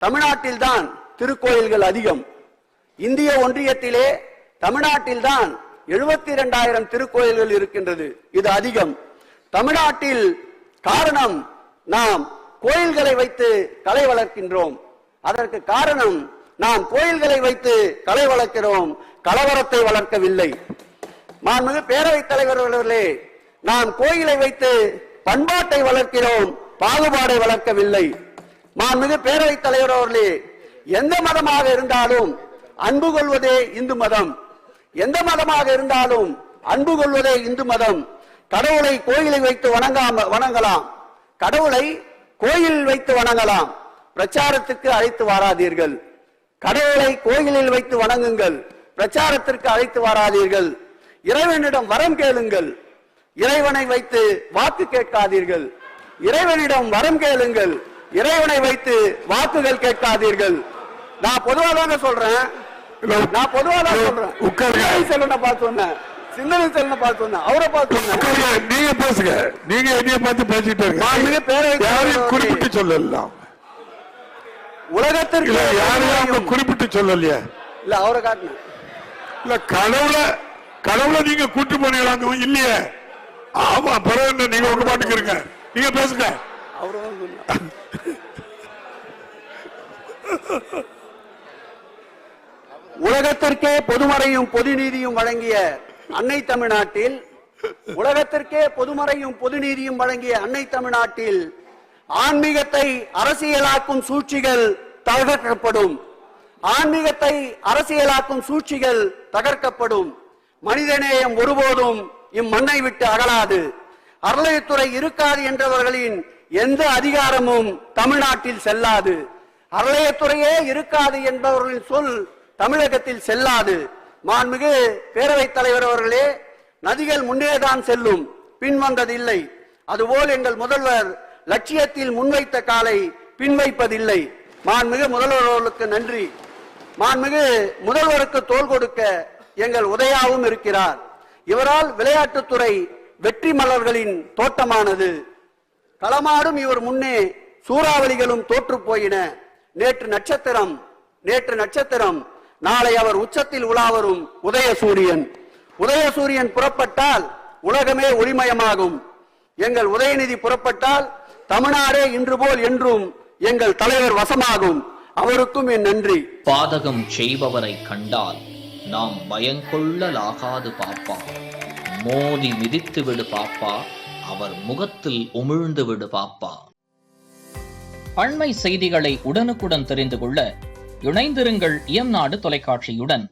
தமிழ்நாட்டில்தான் திருக்கோயில்கள் அதிகம். இந்திய ஒன்றியத்திலே தமிழ்நாட்டில்தான் 72,000 திருக்கோயில்கள் இருக்கின்றது. இது அதிகம். தமிழ்நாட்டில் காரணம் நாம் கோயில்களை வைத்து கலை வளர்க்கின்றோம். அதற்கு காரணம் நாம் கோயில்களை வைத்து கலை வளர்க்கிறோம், கலவரத்தை வளர்க்கவில்லை. மாண்புமிகு பேரவைத் தலைவர் அவர்களே, நாம் கோயிலை வைத்து பண்பாட்டை வளர்க்கிறோம், பாகுபாடை வளர்க்கவில்லை. மாண்புமிகு பேரவைத் தலைவர் அவர்களே, எந்த மதமாக இருந்தாலும் அன்பு கொள்வதே இந்து மதம். எந்த மதமாக இருந்தாலும் அன்பு கொள்வதே இந்து மதம். கடவுளை கோயிலை வைத்து வணங்கலாம், கடவுளை கோயிலில் வைத்து வணங்கலாம். பிரச்சாரத்துக்கு அழைத்து வாராதீர்கள். கடவுளை கோயிலில் வைத்து வணங்குங்கள், பிரச்சாரத்திற்கு அழைத்து வாராதீர்கள். இறைவனிடம் வரம் கேளுங்கள், இறைவனை வைத்து வாக்கு கேட்காதீர்கள். இறைவனிடம் வரம் கேளுங்கள், இறைவனை வைத்து வாக்குகள் கேட்காதீர்கள். நான் பொதுவாக சொல்றேன், செல்வனை பார்த்து சொன்னேன், சிந்தனை செல்வனை பார்த்து சொன்னேன், அவரை பார்த்து சொன்னேன். நீங்க பேசுங்க, நீங்க என்னைய பார்த்து பேசிட்டு இருக்கீங்க. குறிப்பிட்டு சொல்லலாம், உலகத்திற்கு யாரையும் குறிப்பிட்டு சொல்லலையா? இல்ல அவரை காட்டின இல்ல கடவுளை நீங்க கூட்டு போனீங்களாங்க இல்லையே? ஆமா, பிறகு நீங்க உங்க பாட்டுக்கு இருங்க, நீங்க பேசுங்க. உலகத்திற்கே பொதுமறையும் பொது நீதியும் வழங்கிய அன்னை தமிழ்நாட்டில், உலகத்திற்கே பொதுமறையும் பொது நீதியும் வழங்கிய அன்னை தமிழ்நாட்டில் ஆன்மீகத்தை அரசியலாக்கும் சூழ்ச்சிகள் தகர்க்கப்படும். ஆன்மீகத்தை அரசியலாக்கும் சூழ்ச்சிகள் தகர்க்கப்படும். மனிதநேயம் ஒருபோதும் இம்மண்ணை விட்டு அகலாது. அறநிலையத்துறை இருக்காது என்றவர்களின் எந்த அதிகாரமும் தமிழ்நாட்டில் செல்லாது. அறநிலையத்துறையே இருக்காது என்பவர்களின் சொல் தமிழகத்தில் செல்லாது. மாண்புமிகு பேரவைத் தலைவர் அவர்களே, நதிகள் முன்னேதான் செல்லும், பின்வந்ததில்லை. அதுபோல் எங்கள் முதல்வர் லட்சியத்தில் முன்வைத்த காலை பின்வைப்பதில்லை. மாண்புமிகு முதல்வர் அவர்களுக்கு நன்றி. மாண்புமிகு முதல்வருக்கு தோள் கொடுக்க எங்கள் உதயாவும் இருக்கிறார். இவரால் விளையாட்டுத்துறை வெற்றி மலர்களின் தோட்டமானது. களமாடும் இவர் முன்னே சூறாவளிகளும் தோற்று போயின. நேற்று நட்சத்திரம், நாளை அவர் உச்சத்தில் உலாவரும் உதயசூரியன். உதயசூரியன் புறப்பட்டால் உலகமே ஒளிமயமாகும். எங்கள் உதயநிதி புறப்பட்டால் தமிழ்நாடே இன்று போல் என்றும் எங்கள் தலைவர் வசமாகும். அவருக்கும் என் நன்றி. பாதகம் செய்பவரை கண்டால் நாம் பயங்கொள்ளலாகாது பாப்பா. மோதி மிதித்து விடு பாப்பா, அவர் முகத்தில் உமிழ்ந்து விடு பாப்பா. அண்மை செய்திகளை உடனுக்குடன் தெரிந்து கொள்ள இணைந்திருங்கள் இயம்நாடு தொலைக்காட்சியுடன்.